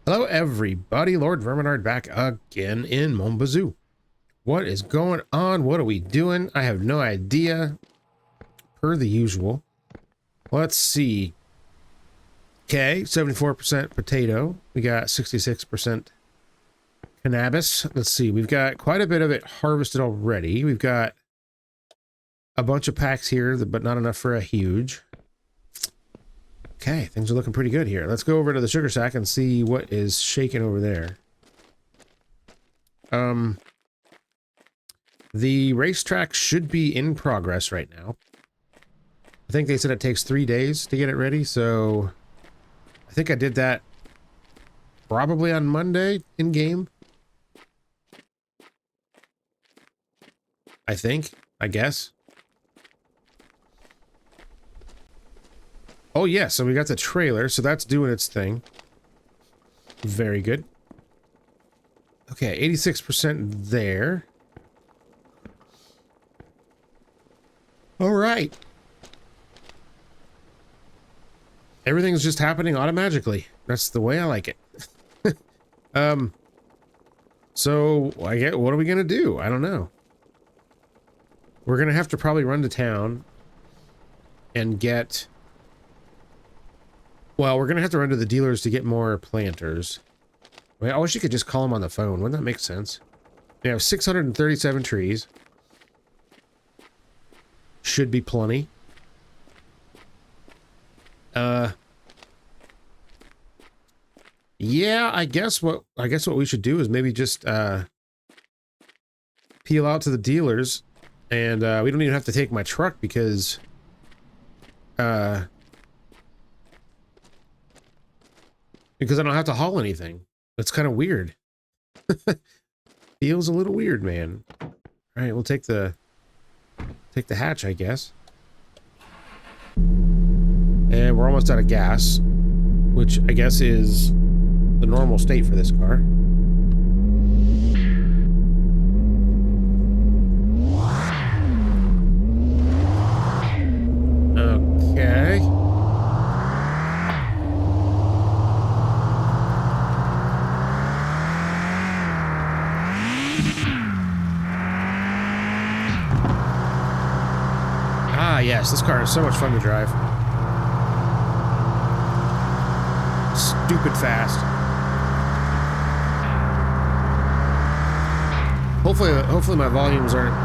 Hello everybody, Lord Verminard back again in Mon Bazou. What is going on? What are we doing? I have no idea, per the usual. Let's see. Okay, 74% potato. We got 66% cannabis. Let's see, we've got quite a bit of it harvested already. We've got a bunch of packs here, but not enough for a huge. Okay, things are looking pretty good here. Let's go over to the sugar sack and see what is shaking over there. The racetrack should be in progress right now. I think they said it takes 3 days to get it ready, so I think I did that probably on Monday in game. I guess. Oh yeah, so we got the trailer, so that's doing its thing. Very good. Okay, 86% there. All right. Everything's just happening automatically. That's the way I like it. So I get, what are we gonna do? I don't know. We're gonna have to probably run to town and get... Well, we're gonna have to run to the dealers to get more planters. I mean, I wish you could just call them on the phone. Wouldn't that make sense? We have 637 trees. Should be plenty. Yeah, I guess what we should do is maybe just peel out to the dealers, and we don't even have to take my truck because I don't have to haul anything. That's kind of weird. Feels a little weird, man. All right, we'll take the hatch, I guess. And we're almost out of gas, which I guess is the normal state for this car. Okay. Ah, yes, this car is so much fun to drive. Stupid fast. Hopefully my volumes aren't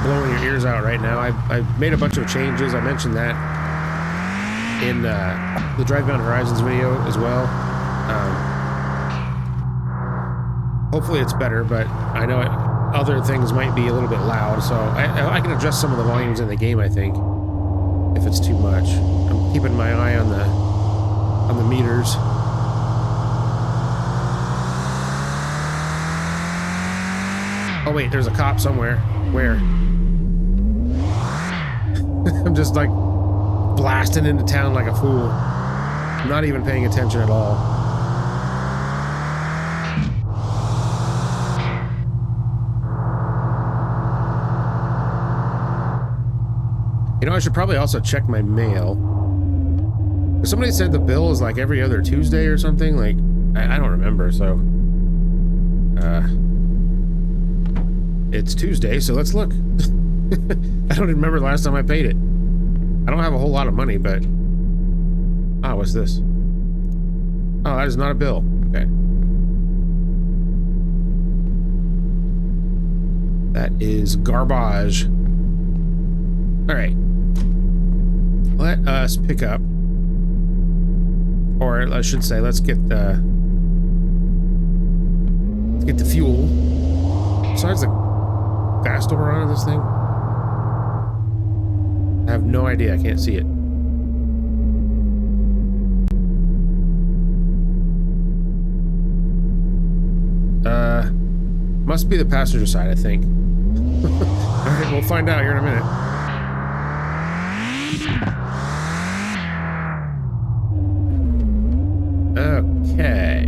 blowing your ears out right now. I've made a bunch of changes. I mentioned that in the Redragon Horizons video as well. Hopefully it's better, but I know other things might be a little bit loud, so I can adjust some of the volumes in the game, I think, if it's too much. I'm keeping my eye on the meters. Oh wait, there's a cop somewhere. Where? I'm just like blasting into town like a fool. Not even paying attention at all. You know, I should probably also check my mail. Somebody said the bill is like every other Tuesday or something. Like, I don't remember, so... It's Tuesday, so let's look. I don't remember the last time I paid it. I don't have a whole lot of money, but... Ah, what's this? Oh, that is not a bill. Okay. That is garbage. Alright. Let us pick up... Or I should say, let's get the fuel. Besides the fast over on this thing, I have no idea. I can't see it. Must be the passenger side, I think. Alright, we'll find out here in a minute. Okay.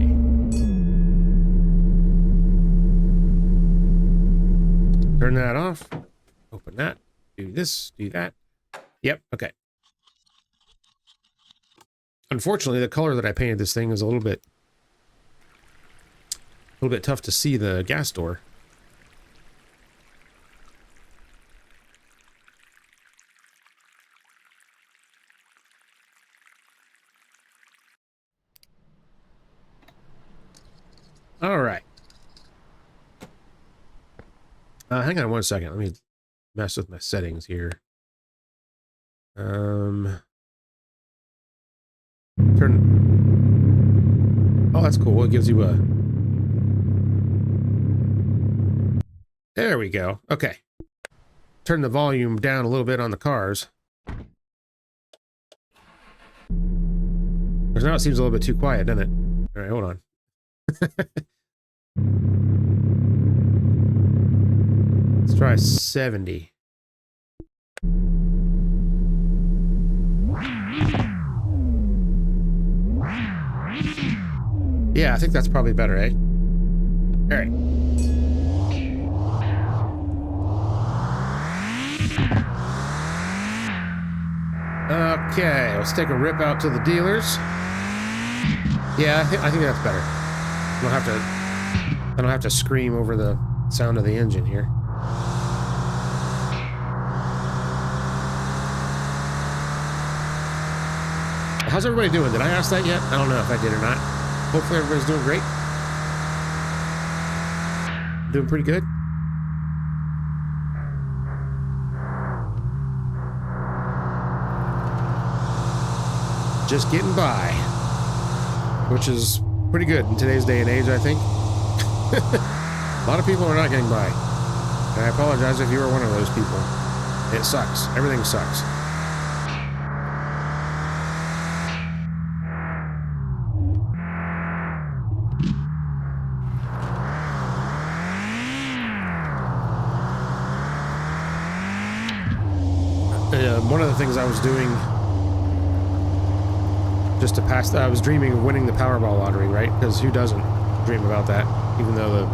Turn that off. Open that. Do this. Do that. Yep. Okay. Unfortunately, the color that I painted this thing is a little bit little bit tough to see the gas door. All right. Hang on one second. Let me mess with my settings here. Turn. Oh, that's cool. It gives you a... There we go. Okay. Turn the volume down a little bit on the cars. Because now it seems a little bit too quiet, doesn't it? All right, hold on. Let's try 70. Yeah, I think that's probably better, eh? All right. Okay, let's take a rip out to the dealers. Yeah, I think that's better. I don't have to scream over the sound of the engine here. How's everybody doing? Did I ask that yet? I don't know if I did or not. Hopefully everybody's doing great. Doing pretty good. Just getting by. Which is pretty good in today's day and age, I think. A lot of people are not getting by. And I apologize if you are one of those people. It sucks. Everything sucks. One of the things I was doing just to pass, I was dreaming of winning the Powerball lottery, right? Because who doesn't dream about that? Even though the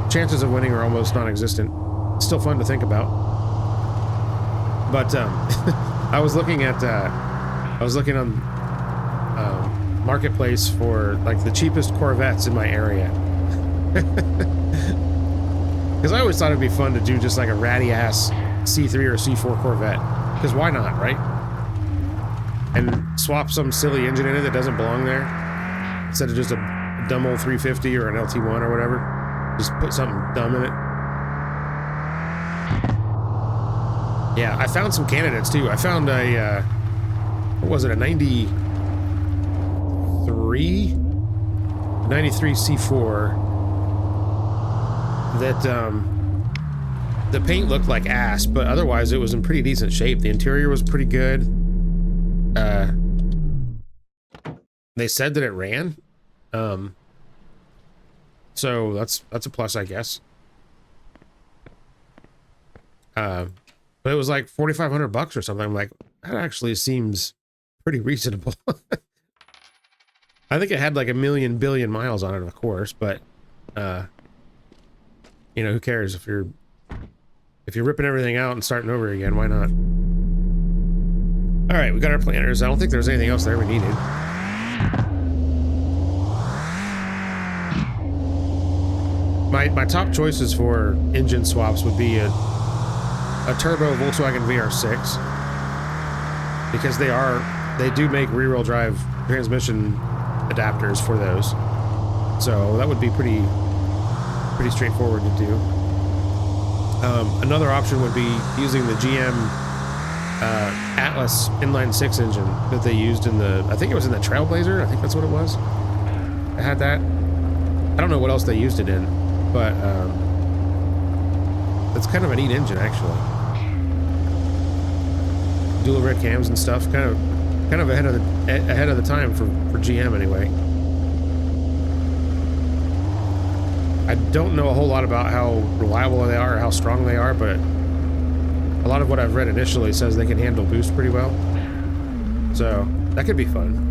chances of winning are almost non-existent. It's still fun to think about. But I was looking at, on Marketplace for like the cheapest Corvettes in my area. Because I always thought it'd be fun to do just like a ratty ass C3 or C4 Corvette. Because why not, right? And swap some silly engine in it that doesn't belong there. Instead of just a dumb old 350 or an LT1 or whatever. Just put something dumb in it. Yeah, I found some candidates too. I found a, what was it, a 93 C4 that, the paint looked like ass, but otherwise it was in pretty decent shape. The interior was pretty good. They said that it ran. So that's a plus, I guess. But it was like $4,500 or something. I'm like, that actually seems pretty reasonable. I think it had like 1 billion miles on it, of course, but you know, who cares if you're ripping everything out and starting over again, why not? All right, we got our planters. I don't think there's anything else there we needed. My top choices for engine swaps would be a turbo Volkswagen VR6, because they do make rear-wheel drive transmission adapters for those. So that would be pretty straightforward to do. Another option would be using the GM Atlas inline-6 engine that they used in the, I think it was in the Trailblazer, I think that's what it was. I had that. I don't know what else they used it in, but it's kind of a neat engine, actually. Dual red cams and stuff, kind of ahead of the time for GM anyway. I don't know a whole lot about how reliable they are or how strong they are, but a lot of what I've read initially says they can handle boost pretty well. So that could be fun.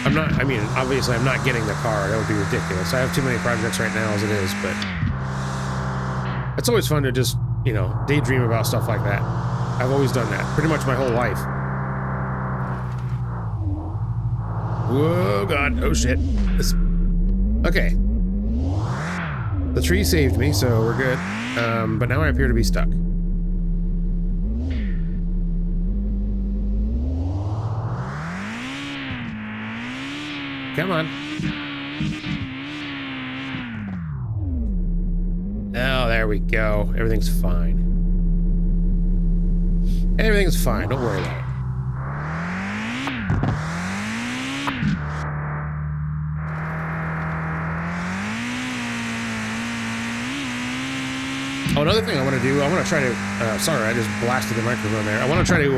I mean, obviously I'm not getting the car. That would be ridiculous. I have too many projects right now as it is, but it's always fun to just, you know, daydream about stuff like that. I've always done that pretty much my whole life. Whoa, God. Oh, shit. Okay. The tree saved me, so we're good. But now I appear to be stuck. Come on. Oh, there we go. Everything's fine. Everything's fine. Don't worry about it. Oh, another thing I want to do, I want to try to, sorry, I just blasted the microphone there. I want to try to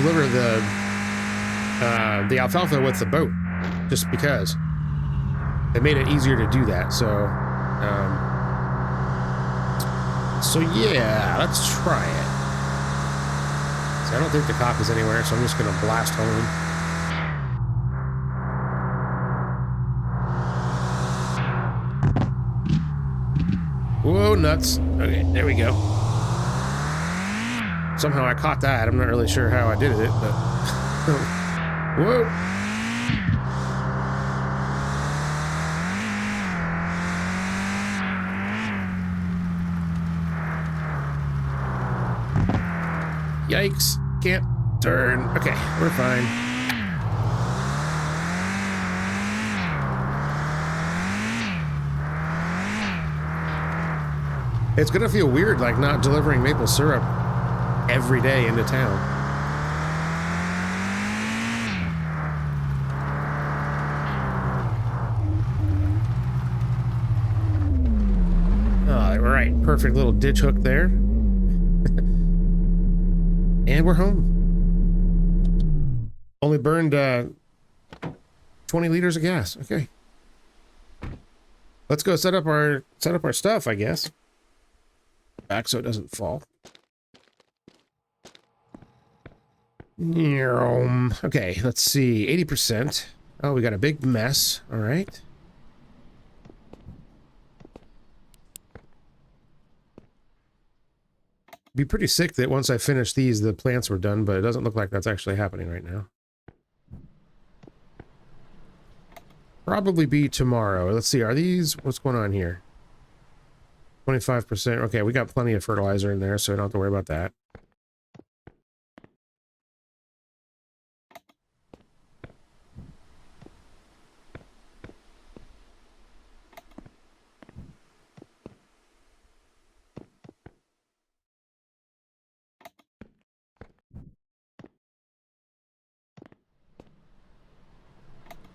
deliver the alfalfa with the boat, just because. It made it easier to do that, so yeah, let's try it. So I don't think the cop is anywhere, so I'm just going to blast home. Whoa, nuts. Okay, there we go. Somehow I caught that. I'm not really sure how I did it, but... Whoa! Yikes. Can't turn. Okay, we're fine. It's gonna feel weird, like, not delivering maple syrup every day into town. All right, perfect little ditch hook there. And we're home. Only burned 20 liters of gas. Okay. Let's go set up our stuff, I guess. Back so it doesn't fall. Okay, let's see. 80%. Oh, we got a big mess. All right. Be pretty sick that once I finish these, the plants were done, but it doesn't look like that's actually happening right now. Probably be tomorrow. Let's see. Are these... What's going on here? 25%. Okay, we got plenty of fertilizer in there, so I don't have to worry about that.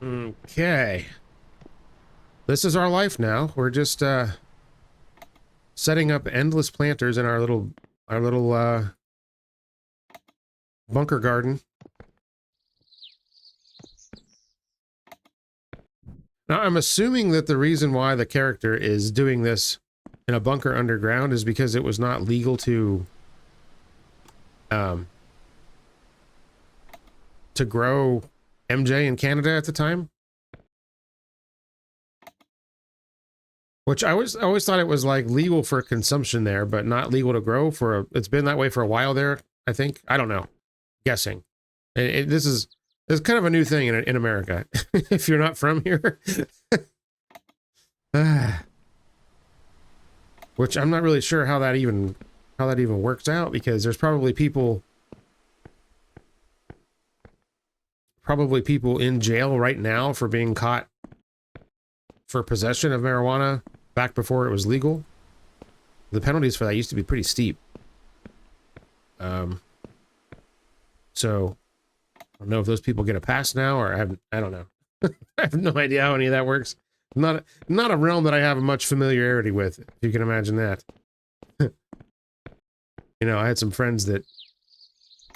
Okay. This is our life now. We're just, setting up endless planters in our little bunker garden. Now, I'm assuming that the reason why the character is doing this in a bunker underground is because it was not legal to grow MJ in Canada at the time. Which I always thought it was like legal for consumption there, but not legal to grow for it's been that way for a while there, I think. I don't know. Guessing. This is kind of a new thing in America. If you're not from here. Which I'm not really sure how that even works out, because there's probably people in jail right now for being caught for possession of marijuana back before it was legal. The penalties for that used to be pretty steep. So I don't know if those people get a pass now, or I don't know. I have no idea how any of that works. Not a realm that I have much familiarity with, if you can imagine that. You know, I had some friends that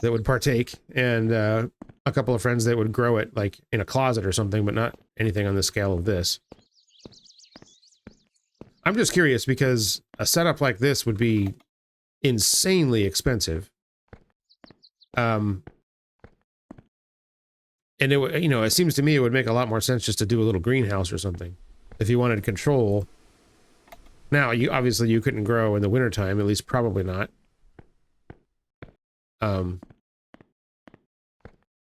would partake, and a couple of friends that would grow it like in a closet or something, but not anything on the scale of this. I'm just curious because a setup like this would be insanely expensive. And it would, you know, it seems to me it would make a lot more sense just to do a little greenhouse or something if you wanted control. Now, obviously you couldn't grow in the wintertime, at least probably not.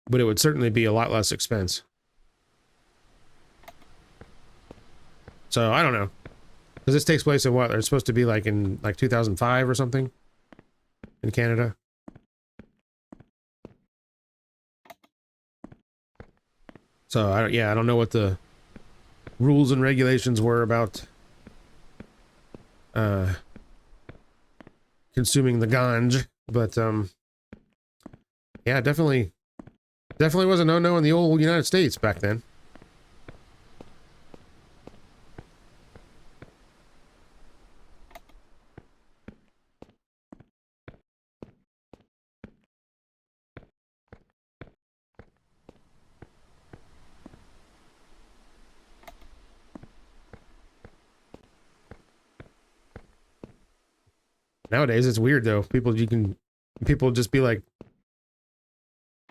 but it would certainly be a lot less expense. So I don't know, because this takes place in what? It's supposed to be like in like 2005 or something in Canada. So I don't know what the rules and regulations were about consuming the ganj, but yeah, definitely was a no-no in the old United States back then. Nowadays, it's weird though. People just be like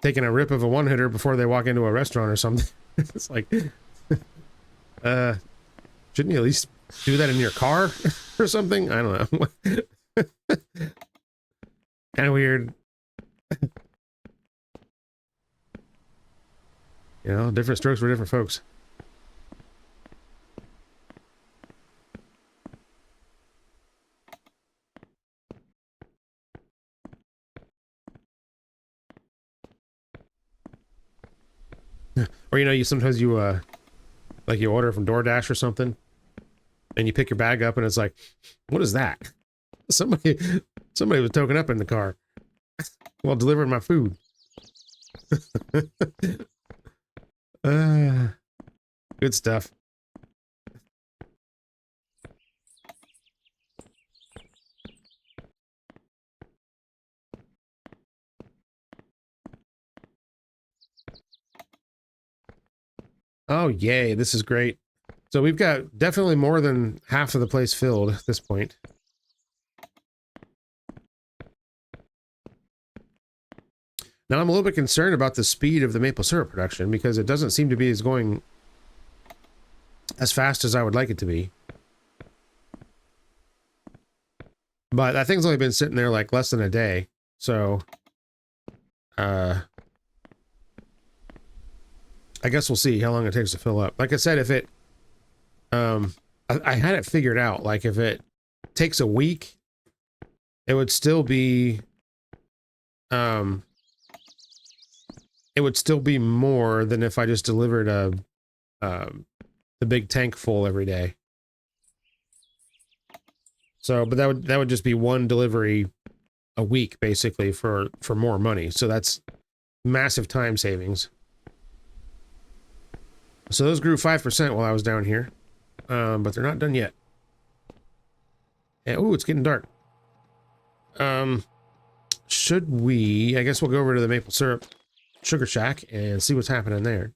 taking a rip of a one-hitter before they walk into a restaurant or something. It's like, shouldn't you at least do that in your car or something? I don't know. Kind of weird. You know, different strokes for different folks. Or, you know, sometimes you like you order from DoorDash or something, and you pick your bag up and it's like, what is that? Somebody was token up in the car while delivering my food. Good stuff. Oh, yay, this is great. So we've got definitely more than half of the place filled at this point. Now I'm a little bit concerned about the speed of the maple syrup production because it doesn't seem to be going as fast as I would like it to be. But that thing's only been sitting there like less than a day, so I guess we'll see how long it takes to fill up. Like I said, if it I had it figured out, like if it takes a week, it would still be more than if I just delivered the big tank full every day. So, but that would just be one delivery a week basically for more money. So that's massive time savings. So those grew 5% while I was down here, but they're not done yet. And, ooh, it's getting dark. Should we? I guess we'll go over to the maple syrup sugar shack and see what's happening there.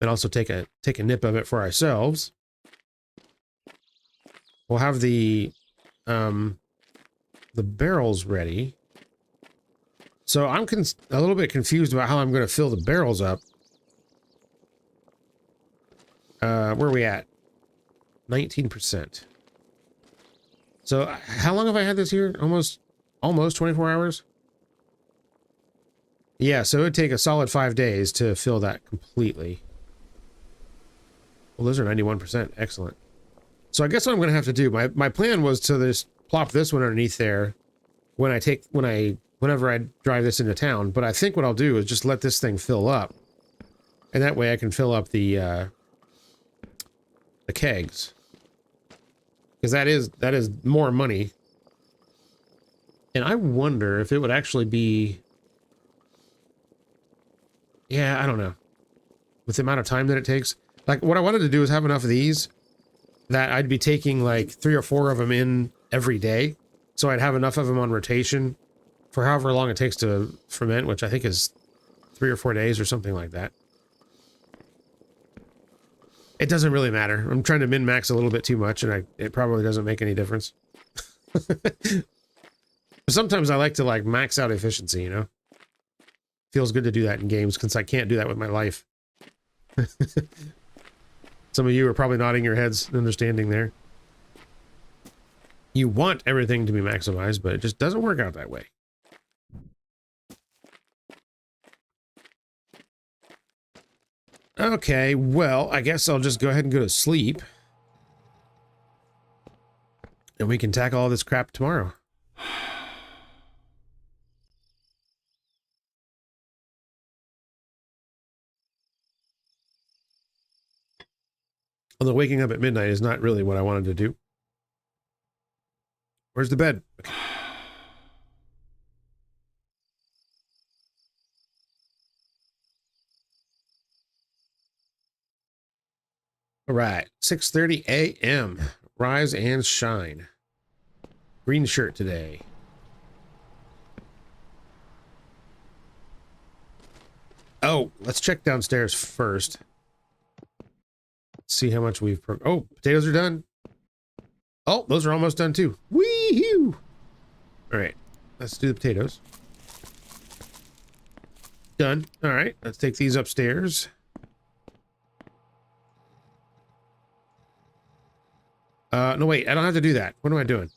And also take a nip of it for ourselves. We'll have the barrels ready. So I'm a little bit confused about how I'm going to fill the barrels up. Where are we at? 19%. So how long have I had this here? Almost 24 hours? Yeah, so it would take a solid 5 days to fill that completely. Well, those are 91%. Excellent. So I guess what I'm going to have to do, my plan was to just plop this one underneath there whenever I drive this into town, but I think what I'll do is just let this thing fill up. And that way I can fill up the kegs. Because that is more money. And I wonder if it would actually be... Yeah, I don't know. With the amount of time that it takes. Like, what I wanted to do is have enough of these that I'd be taking like 3 or 4 of them in every day. So I'd have enough of them on rotation for however long it takes to ferment, which I think is 3 or 4 days or something like that. It doesn't really matter. I'm trying to min-max a little bit too much, and it probably doesn't make any difference. Sometimes I like to like max out efficiency, you know? Feels good to do that in games, since I can't do that with my life. Some of you are probably nodding your heads, understanding there. You want everything to be maximized, but it just doesn't work out that way. Okay, well, I guess I'll just go ahead and go to sleep. And we can tackle all this crap tomorrow. Although waking up at midnight is not really what I wanted to do. Where's the bed? Okay. All right, 6:30 a.m. Rise and shine. Green shirt today. Oh, let's check downstairs first. See how much we've... Oh, potatoes are done. Oh, those are almost done too. Wee-hoo! All right, let's do the potatoes. Done. All right, let's take these upstairs. No, wait, I don't have to do that. What am I doing?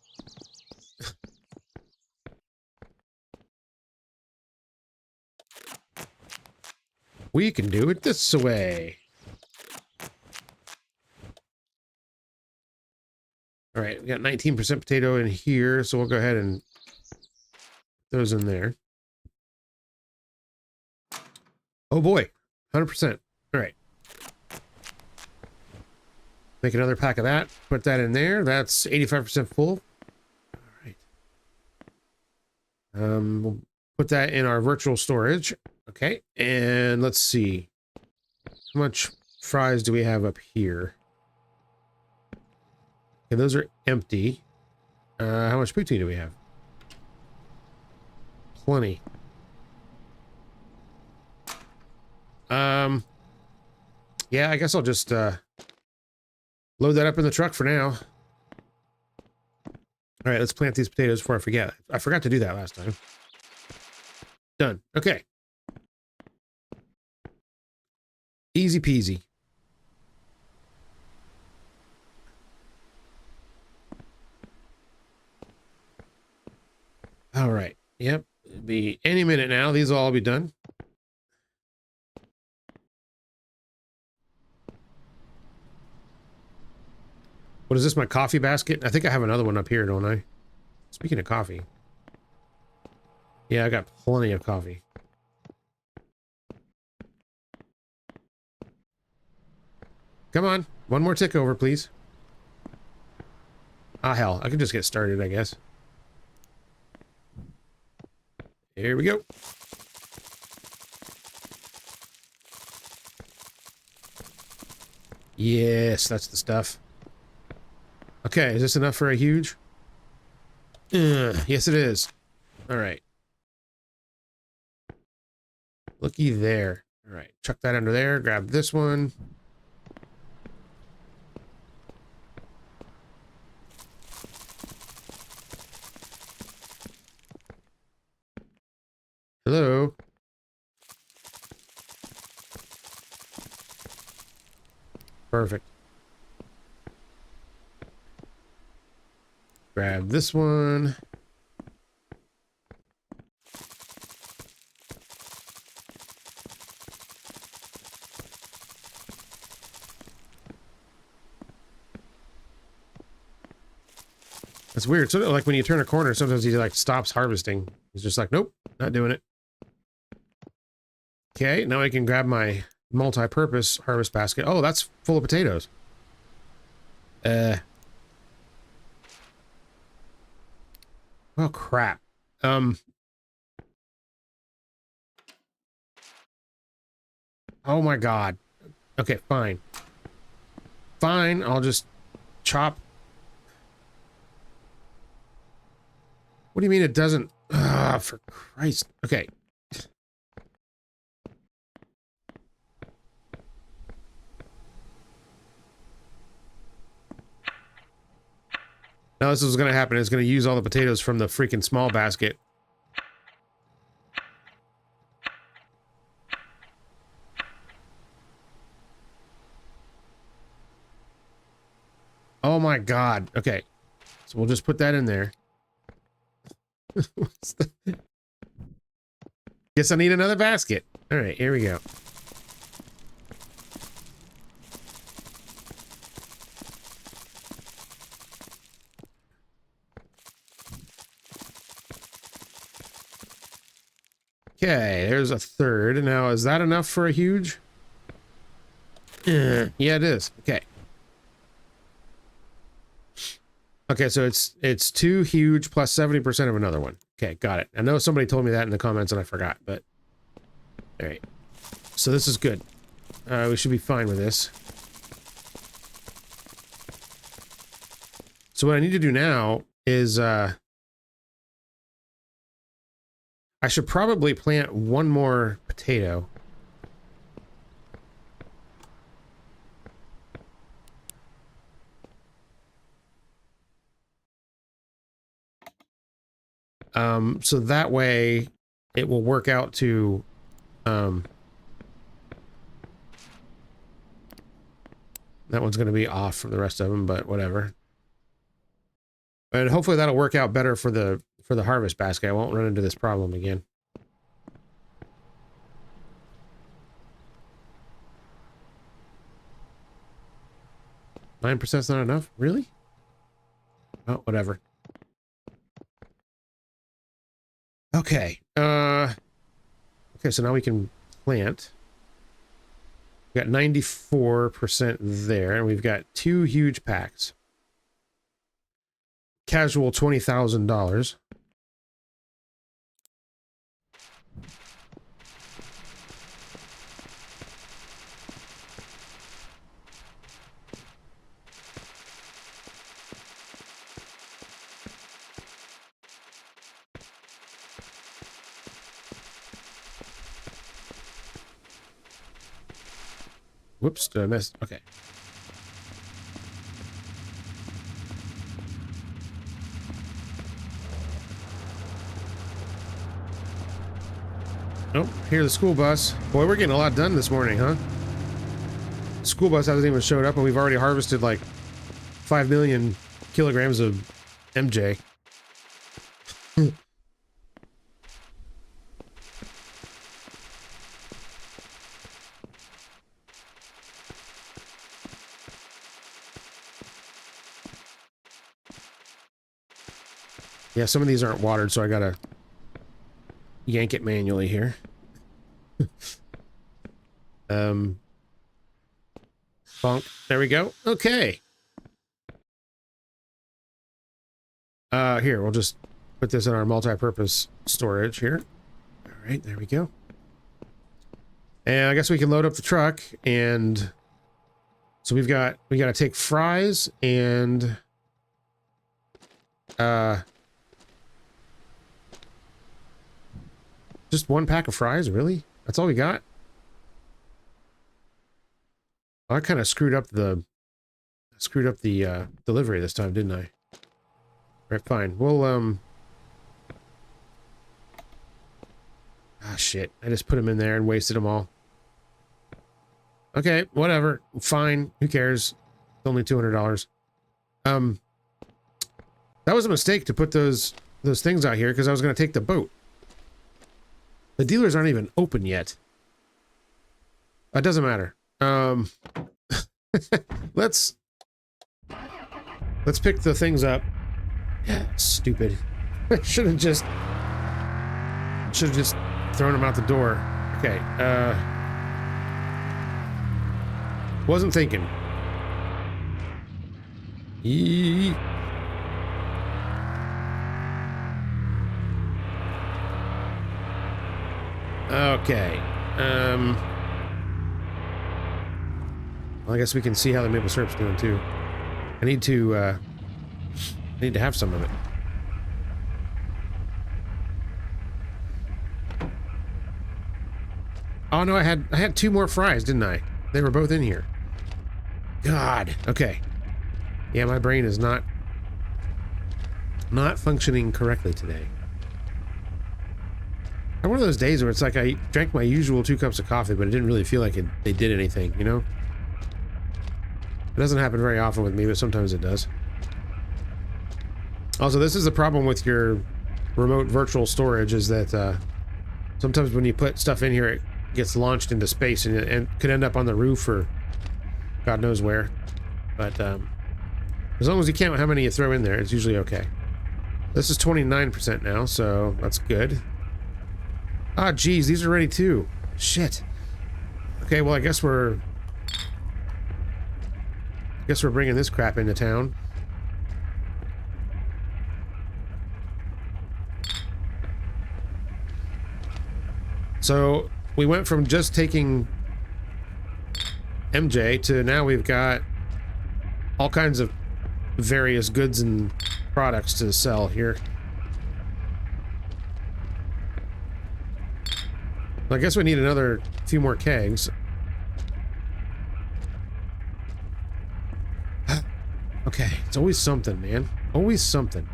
We can do it this way. All right, we got 19% potato in here, so we'll go ahead and put those in there. Oh boy, 100%. All right. Make another pack of that. Put that in there. That's 85% full. All right. We'll put that in our virtual storage. Okay, and let's see. How much fries do we have up here? Okay, those are empty. How much poutine do we have? Plenty. Yeah, I guess I'll just load that up in the truck for now. All right, let's plant these potatoes before I forget. I forgot to do that last time. Done. Okay. Easy peasy. All right. Yep. It'll be any minute now. These will all be done. What is this, my coffee basket? I think I have another one up here, don't I? Speaking of coffee. Yeah, I got plenty of coffee. Come on. One more tick over, please. Ah, hell. I can just get started, I guess. Here we go. Yes, that's the stuff. Okay, is this enough for a huge? Yes, it is. All right. Looky there. All right, chuck that under there. Grab this one. Hello. Perfect. Grab this one. That's weird. Sort of like when you turn a corner, sometimes he like stops harvesting. He's just like, nope, not doing it. Okay, now I can grab my multi-purpose harvest basket. Oh, that's full of potatoes. Oh, crap. Oh my god. Okay, fine. Fine, I'll just chop. What do you mean it doesn't? Ah, for Christ. Okay. Now this is going to happen. It's going to use all the potatoes from the freaking small basket. Oh my god. Okay. So we'll just put that in there. Guess I need another basket. All right, here we go. Okay, there's a third. Now, is that enough for a huge? Yeah, it is. Okay. Okay, so it's 2 huge plus 70% of another one. Okay, got it. I know somebody told me that in the comments and I forgot, but all right. So this is good. We should be fine with this. So what I need to do now is I should probably plant one more potato. So that way it will work out to, that one's going to be off from the rest of them, but whatever. And hopefully that'll work out better for the harvest basket. I won't run into this problem again. %'s not enough? Really? Oh, whatever. Okay. Okay, so now we can plant. We got 94% there, and we've got 2 huge packs. Casual $20,000. Whoops, did I miss? Okay. Oh, here's the school bus. Boy, we're getting a lot done this morning, huh? The school bus hasn't even showed up and we've already harvested like 5 million kilograms of MJ. Yeah, some of these aren't watered, so I gotta yank it manually here. Bonk. There we go. Okay. Here, we'll just put this in our multi-purpose storage here. All right, there we go. And I guess we can load up the truck, and so we gotta take fries and just 1 pack of fries, really? That's all we got? I kind of screwed up the delivery this time, didn't I? All right, fine. We'll ah, shit. I just put them in there and wasted them all. Okay, whatever. Fine. Who cares? It's only $200. That was a mistake to put those things out here because I was going to take the boat. The dealers aren't even open yet. It doesn't matter. Let's pick the things up. Stupid. I should have just thrown them out the door. Okay. Wasn't thinking. Yee. Okay. Well, I guess we can see how the maple syrup's doing too. I need to have some of it. Oh no, I had 2 more fries, didn't I? They were both in here. God. Okay. Yeah, my brain is not functioning correctly today. I'm one of those days where it's like I drank my usual 2 cups of coffee, but it didn't really feel like they did anything, you know? It doesn't happen very often with me, but sometimes it does. Also, this is the problem with your remote virtual storage, is that sometimes when you put stuff in here, it gets launched into space and could end up on the roof or God knows where. But as long as you count how many you throw in there, it's usually okay. This is 29% now, so that's good. Ah, geez, these are ready too. Shit. Okay, well, I guess we're bringing this crap into town. So we went from just taking MJ to now we've got all kinds of various goods and products to sell here. I guess we need another few more kegs. Okay, it's always something, man. Always something.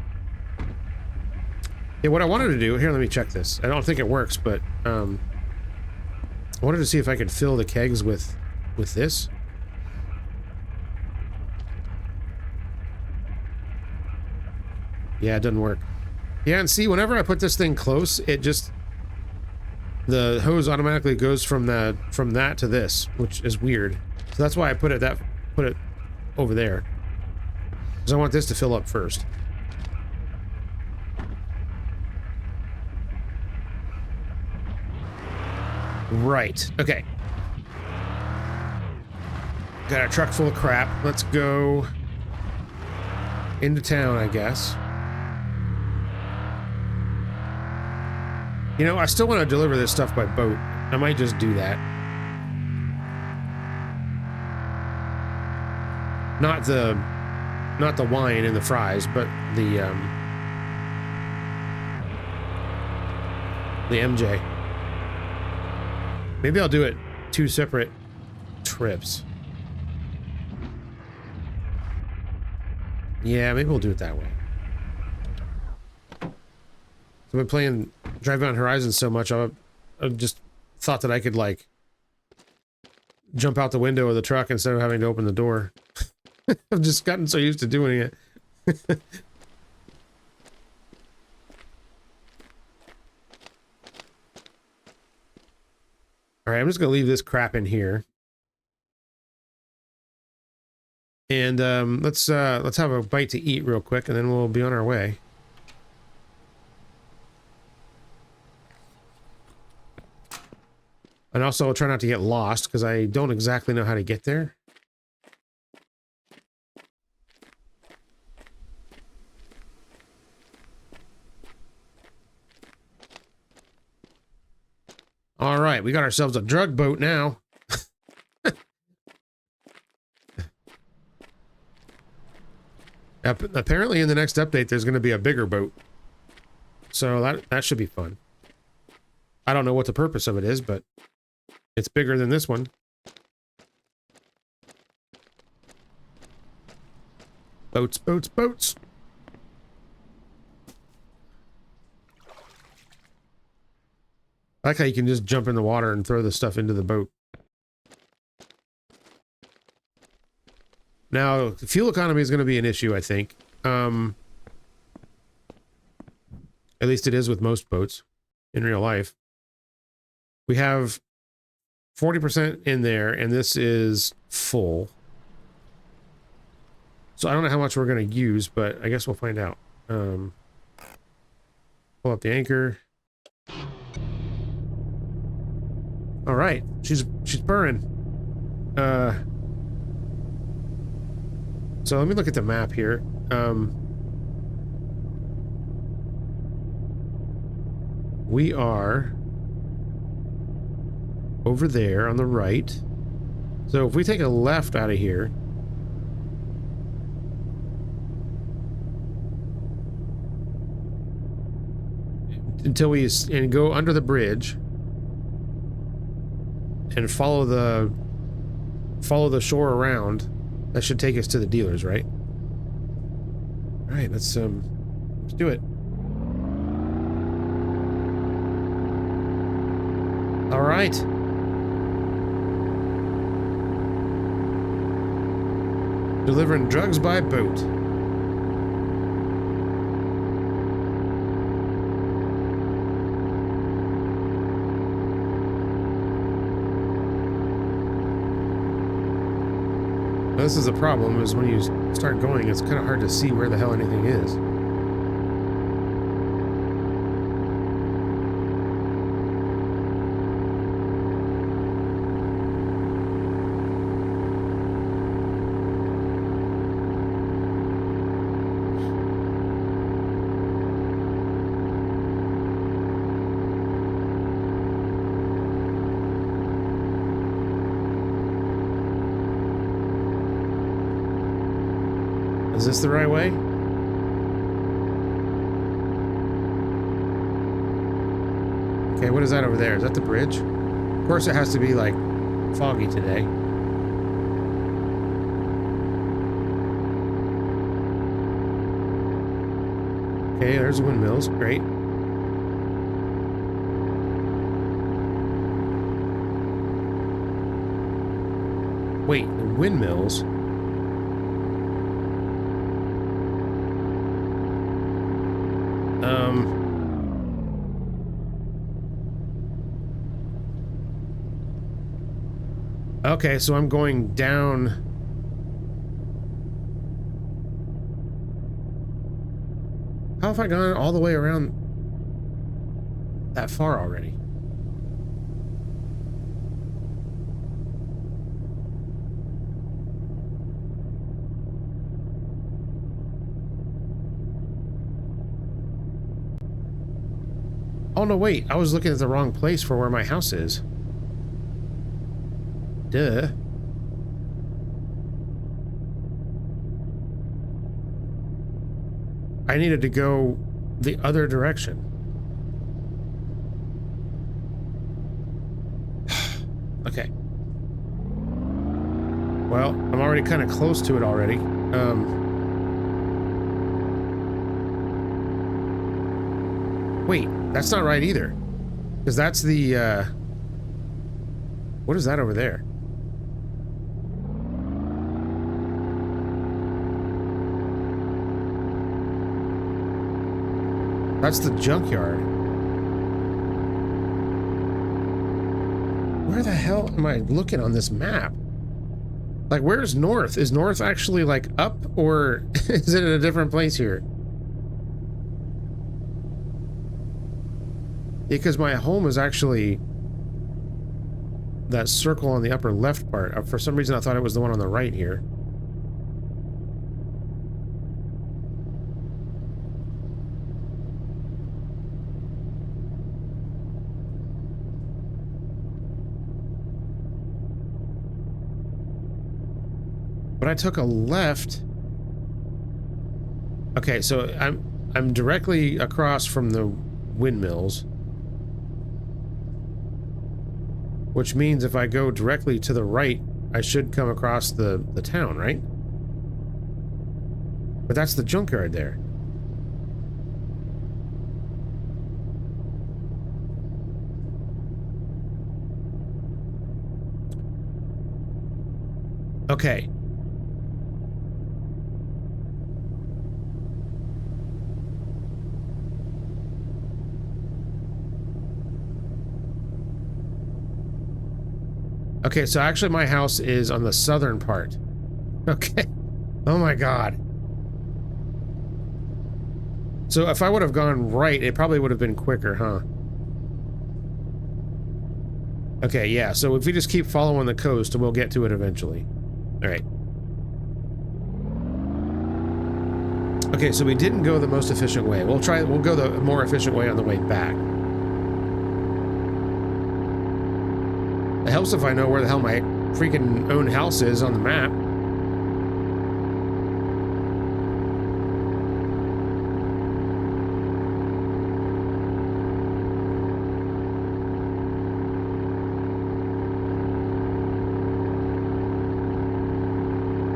Yeah, what I wanted to do... Here, let me check this. I don't think it works, but, I wanted to see if I could fill the kegs with this. Yeah, it doesn't work. Yeah, and see, whenever I put this thing close, it just... The hose automatically goes from that to this, which is weird. So that's why I put it over there. Because I want this to fill up first. Right. Okay. Got a truck full of crap. Let's go into town, I guess. You know, I still want to deliver this stuff by boat. I might just do that. Not the wine and the fries, but the MJ. Maybe I'll do it 2 separate trips. Yeah, maybe we'll do it that way. I've been playing Redragon Horizon so much, I just thought that I could, like, jump out the window of the truck instead of having to open the door. I've just gotten so used to doing it. Alright, I'm just gonna leave this crap in here. And, let's have a bite to eat real quick, and then we'll be on our way. And also, I'll try not to get lost, because I don't exactly know how to get there. Alright, we got ourselves a drug boat now. Apparently in the next update there's going to be a bigger boat. So that should be fun. I don't know what the purpose of it is, but it's bigger than this one. Boats, boats, boats. I like how you can just jump in the water and throw the stuff into the boat. Now, fuel economy is going to be an issue, I think. At least it is with most boats in real life. We have 40% in there, and this is full. So I don't know how much we're going to use, but I guess we'll find out. Pull up the anchor. All right, she's purring. So let me look at the map here. We are over there on the right. So if we take a left out of here, until we go under the bridge and follow the shore around, that should take us to the dealers, right? All right, let's do it. All right. Delivering drugs by boat. this is a problem, is when you start going, it's kind of hard to see where the hell anything is. Is this the right way? Okay, what is that over there? Is that the bridge? Of course it has to be, like, foggy today. Okay, there's the windmills. Great. Wait, the windmills? Okay, so I'm going down. How have I gone all the way around that far already? Oh no, wait, I was looking at the wrong place for where my house is. Duh. I needed to go the other direction. Okay. Well, I'm already kind of close to it already. Wait, that's not right either. Because that's the, what is that over there? That's the junkyard. Where the hell am I looking on this map? Like, where's north? Is north actually, like, up? Or is it in a different place here? Because my home is actually that circle on the upper left part. For some reason, I thought it was the one on the right here. But I took a left. Okay, so I'm directly across from the windmills. Which means if I go directly to the right, I should come across the town, right? But that's the junkyard there. Okay. Okay, so actually my house is on the southern part. Okay. Oh my god. So if I would have gone right, it probably would have been quicker, huh? Okay, yeah, so if we just keep following the coast, we'll get to it eventually. Alright. Okay, so we didn't go the most efficient way. We'll go the more efficient way on the way back. It helps if I know where the hell my freaking own house is on the map.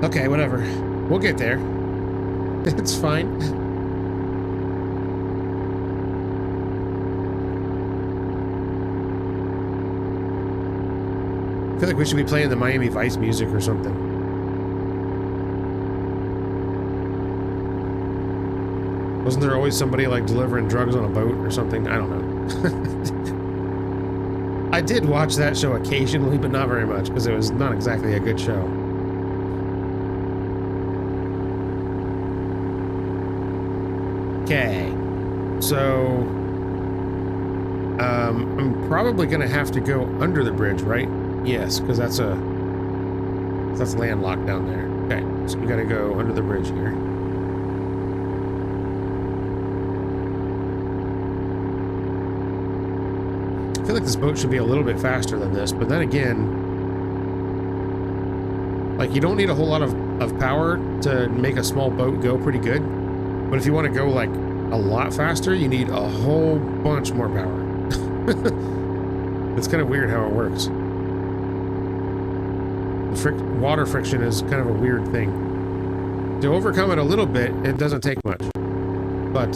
Okay, whatever. We'll get there. It's fine. I feel like we should be playing the Miami Vice music or something. Wasn't there always somebody like delivering drugs on a boat or something? I don't know. I did watch that show occasionally, but not very much because it was not exactly a good show. Okay. So, I'm probably gonna have to go under the bridge, right? Yes, because that's landlocked down there. Okay, so we gotta go under the bridge here. I feel like this boat should be a little bit faster than this, but then again, like, you don't need a whole lot of power to make a small boat go pretty good. But if you want to go, like, a lot faster, you need a whole bunch more power. It's kind of weird how it works. Water friction is kind of a weird thing. To overcome it a little bit, it doesn't take much. But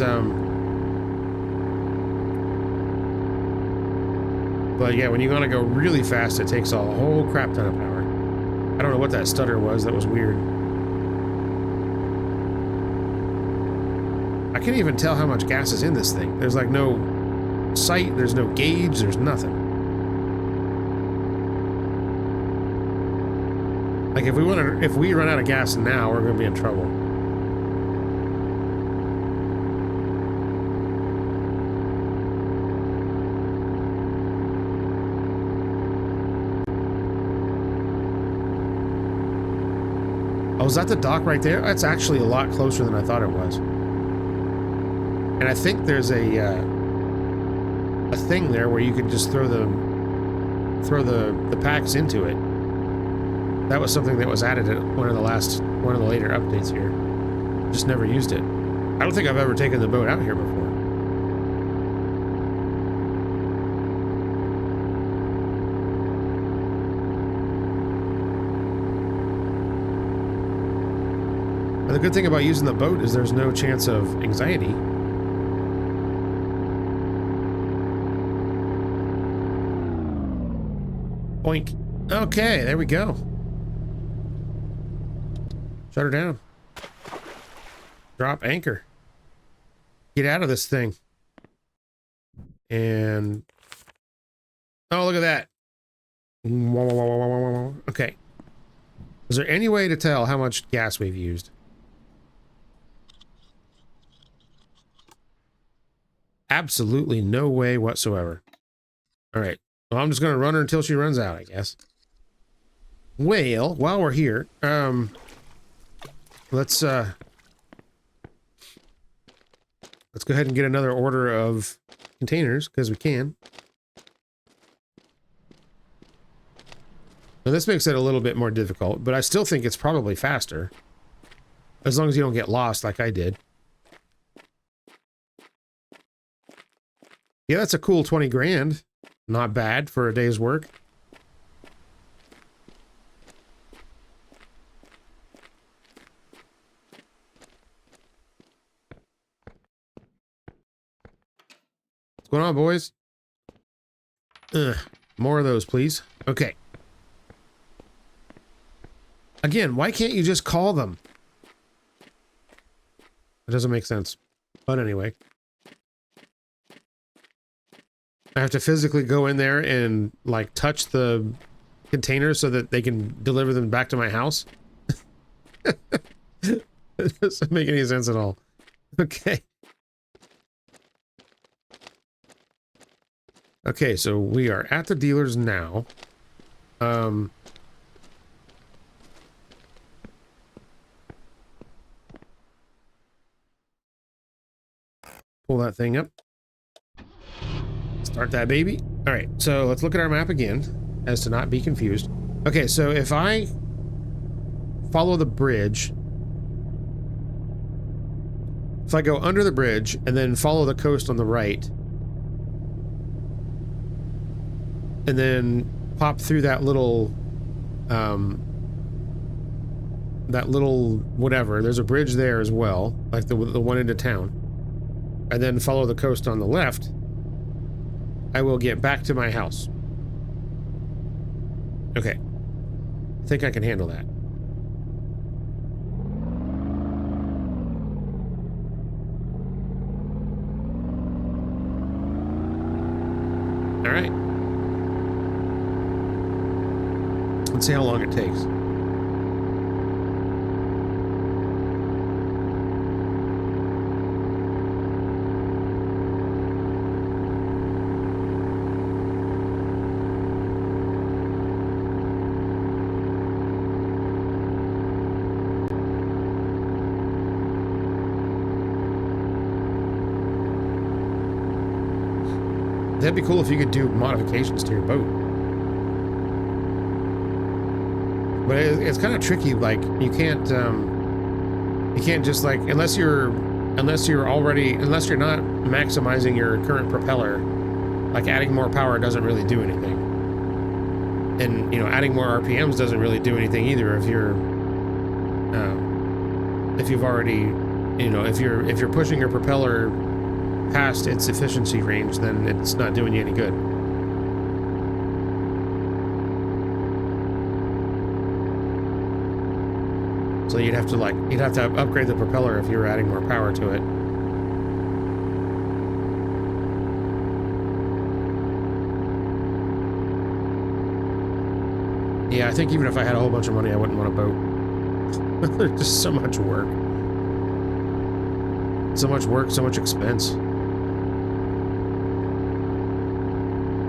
yeah, when you want to go really fast, it takes a whole crap ton of power. I don't know what that stutter was. That was weird. I can't even tell how much gas is in this thing. There's like no sight, there's no gauge, there's nothing. Like if we run out of gas now, we're gonna be in trouble. Oh, is that the dock right there? That's actually a lot closer than I thought it was. And I think there's a thing there where you could just throw the packs into it. That was something that was added at one of the later updates here. Just never used it. I don't think I've ever taken the boat out here before. But the good thing about using the boat is there's no chance of anxiety. Boink. Okay, there we go. Shut her down. Drop anchor. Get out of this thing. And... oh, look at that. Okay. Is there any way to tell how much gas we've used? Absolutely no way whatsoever. All right. Well, I'm just going to run her until she runs out, I guess. Well, while we're here, let's go ahead and get another order of containers, because we can. Now, this makes it a little bit more difficult, but I still think it's probably faster. As long as you don't get lost like I did. Yeah, that's a cool 20 grand. Not bad for a day's work. What's going on, boys? More of those, please. Okay. Again, why can't you just call them? It doesn't make sense. But anyway. I have to physically go in there and, like, touch the containers so that they can deliver them back to my house? It doesn't make any sense at all. Okay. Okay, so we are at the dealers now. Pull that thing up. Start that baby. All right, so let's look at our map again, as to not be confused. Okay, so if I follow the bridge, if I go under the bridge and then follow the coast on the right, and then pop through that little whatever, there's a bridge there as well, like the one into town, and then follow the coast on the left, I will get back to my house. Okay. I think I can handle that. All right. Let's see how long it takes. That'd be cool if you could do modifications to your boat. But it's kind of tricky. Like you can't just like unless you're not maximizing your current propeller. Like adding more power doesn't really do anything. And, you know, adding more RPMs doesn't really do anything either if you've already, you know, if you're pushing your propeller past its efficiency range, then it's not doing you any good. So you'd have to upgrade the propeller if you were adding more power to it. Yeah, I think even if I had a whole bunch of money, I wouldn't want a boat. There's just so much work. So much work, so much expense.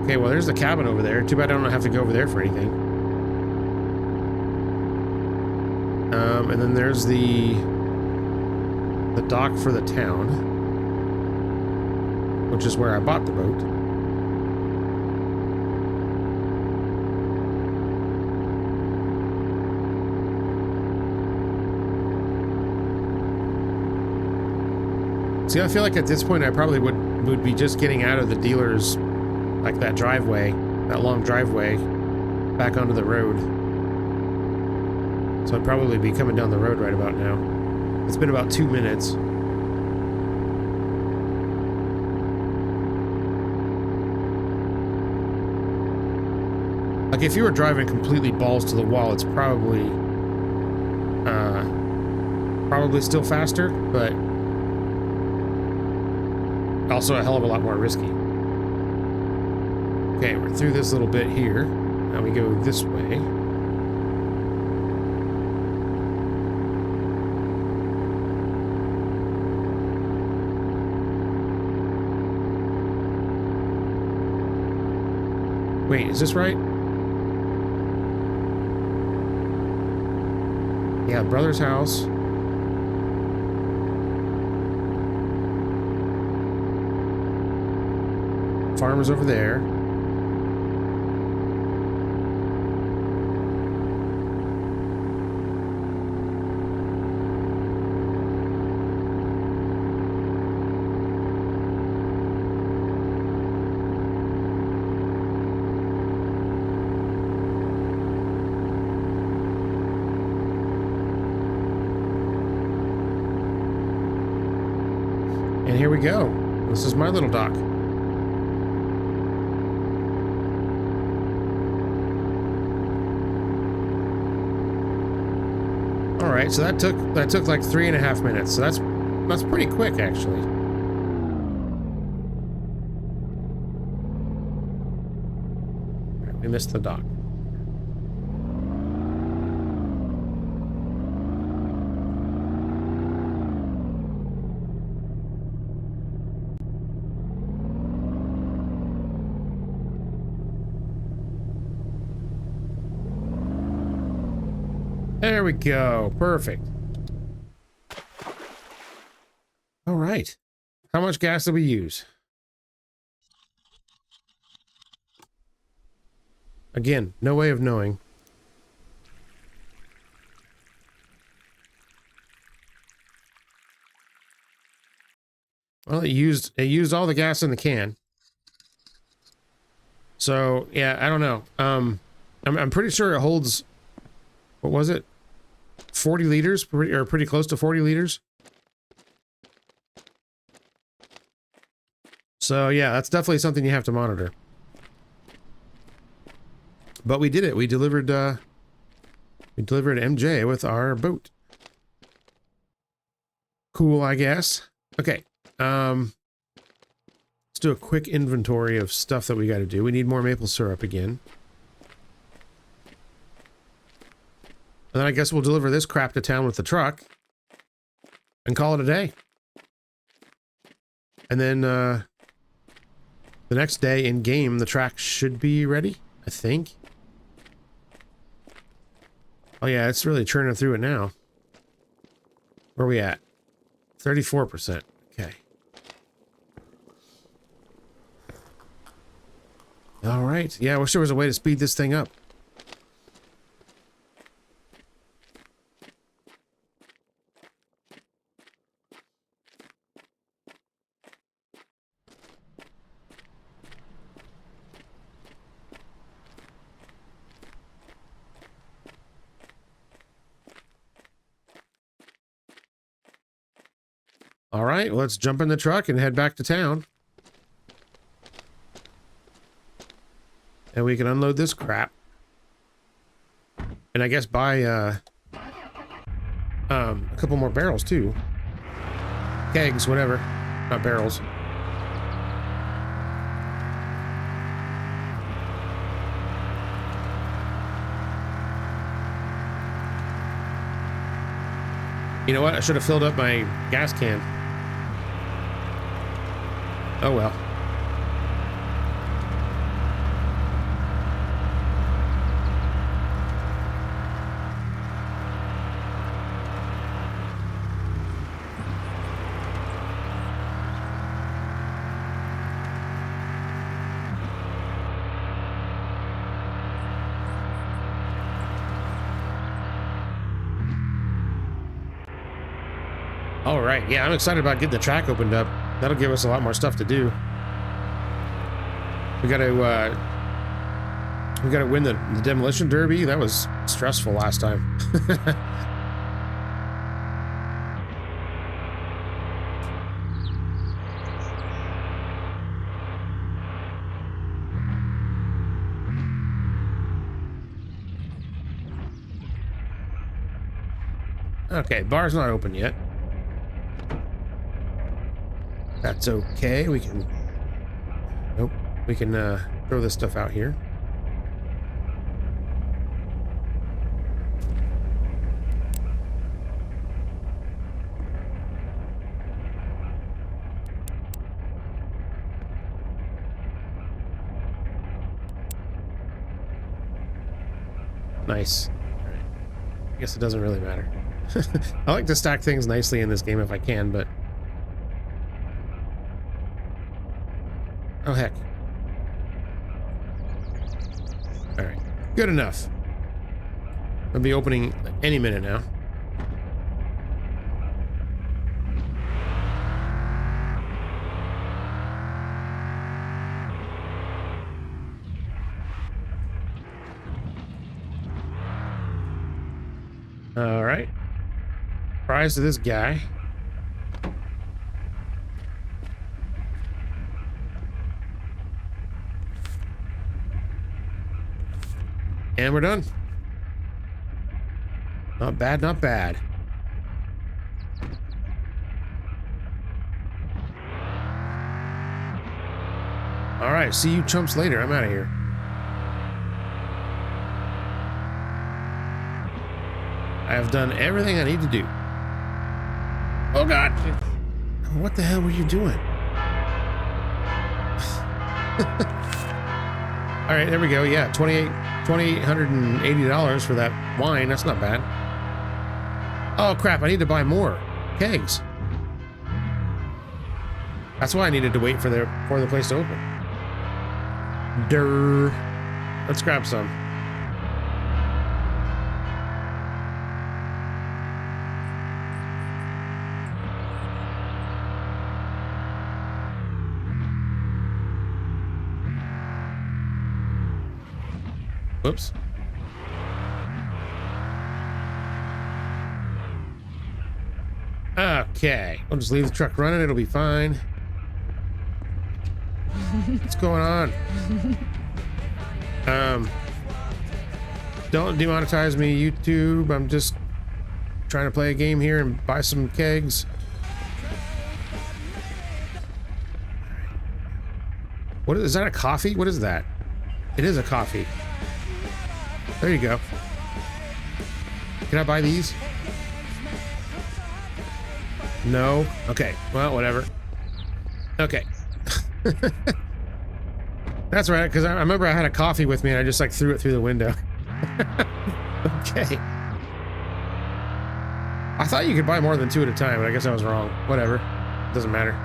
Okay, well, there's the cabin over there. Too bad I don't have to go over there for anything. And then there's the dock for the town, which is where I bought the boat. See, I feel like at this point I probably would be just getting out of the dealer's, like that driveway, that long driveway, back onto the road. So I'd probably be coming down the road right about now. It's been about 2 minutes. Like if you were driving completely balls to the wall, it's probably still faster, but also a hell of a lot more risky. Okay, we're through this little bit here. Now we go this way. Wait, is this right? Yeah, brother's house. Farmer's over there. And here we go. This is my little dock. All right, so that took like 3.5 minutes. So that's pretty quick, actually. We missed the dock. There we go. Perfect. All right. How much gas did we use? Again, no way of knowing. Well, it used all the gas in the can. So, yeah, I don't know. I'm pretty sure it holds, what was it? 40 liters, or pretty close to 40 liters. So yeah, that's definitely something you have to monitor. But we did it. We delivered MJ with our boat. Cool, I guess. Okay. Let's do a quick inventory of stuff that we got to do. We need more maple syrup again. And then I guess we'll deliver this crap to town with the truck and call it a day. And then the next day in game, the track should be ready, I think. Oh yeah, it's really churning through it now. Where are we at? 34%. Okay. All right. Yeah, I wish there was a way to speed this thing up. All right, let's jump in the truck and head back to town. And we can unload this crap. And I guess buy a couple more barrels too. Kegs, whatever. Not barrels. You know what? I should have filled up my gas can. Oh well. All right, yeah, I'm excited about getting the track opened up. That'll give us a lot more stuff to do. We gotta win the demolition derby. That was stressful last time. Okay, bar's not open yet. That's okay. We can... Nope. We can throw this stuff out here. Nice. All right. I guess it doesn't really matter. I like to stack things nicely in this game if I can, but... Oh, heck. All right. Good enough. I'll be opening any minute now. All right. Prize to this guy. And we're done. Not bad, not bad. All right, see you chumps later. I'm out of here. I have done everything I need to do. Oh, God. What the hell were you doing? All right, there we go. Yeah, $2,880 for that wine. That's not bad. Oh, crap. I need to buy more kegs. That's why I needed to wait for the place to open. Durr. Let's grab some. Whoops. Okay, I'll just leave the truck running. It'll be fine. What's going on? Don't demonetize me, YouTube. I'm just trying to play a game here and buy some kegs. What is that? A coffee? What is that? It is a coffee. There you go. Can I buy these? No? Okay. Well, whatever. Okay. That's right, because I remember I had a coffee with me and I just like threw it through the window. Okay. I thought you could buy more than 2 at a time, but I guess I was wrong. Whatever. Doesn't matter.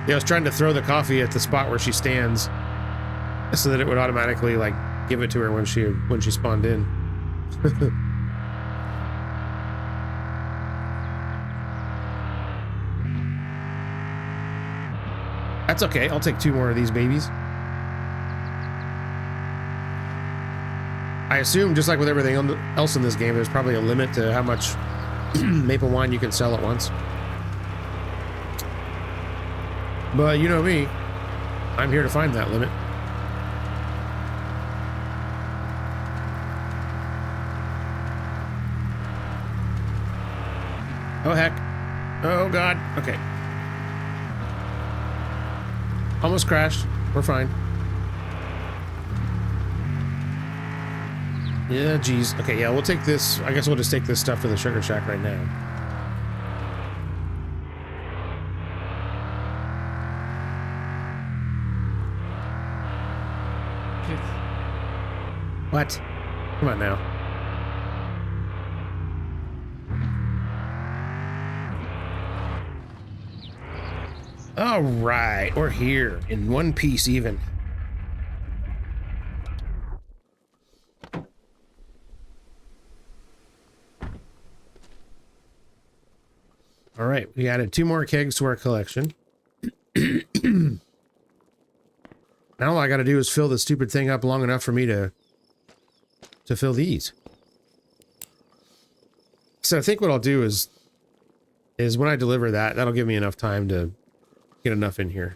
Yeah, I was trying to throw the coffee at the spot where she stands so that it would automatically like give it to her when she spawned in. That's okay. I'll take 2 more of these babies. I assume, just like with everything else in this game, there's probably a limit to how much maple wine you can sell at once. But you know me, I'm here to find that limit. Oh, heck. Oh, God. Okay. Almost crashed. We're fine. Yeah, geez. Okay, yeah, we'll take this. I guess we'll just take this stuff to the Sugar Shack right now. What? Come on now. All right, we're here in one piece even. All right, we added 2 more kegs to our collection. Now all I got to do is fill this stupid thing up long enough for me to fill these. So I think what I'll do is when I deliver that, that'll give me enough time to get enough in here.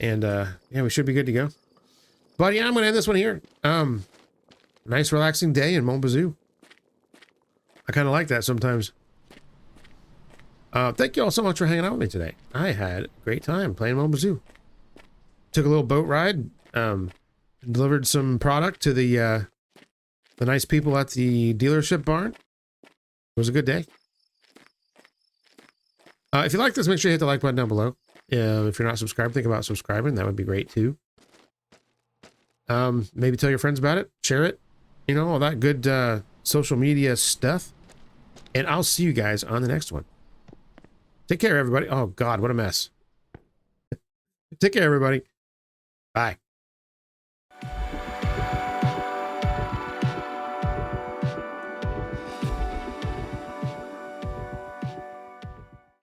And yeah, we should be good to go. But yeah, I'm gonna end this one here. Nice relaxing day in Mon Bazou. I kind of like that sometimes. Thank you all so much for hanging out with me today. I had a great time playing Mon Bazou. Took a little boat ride. Delivered some product to the nice people at the dealership barn. It was a good day. If you like this, make sure you hit the like button down below. If you're not subscribed, think about subscribing. That would be great too. Maybe tell your friends about it. Share it. You know, all that good social media stuff. And I'll see you guys on the next one. Take care, everybody. Oh, God, what a mess. Take care, everybody. Bye.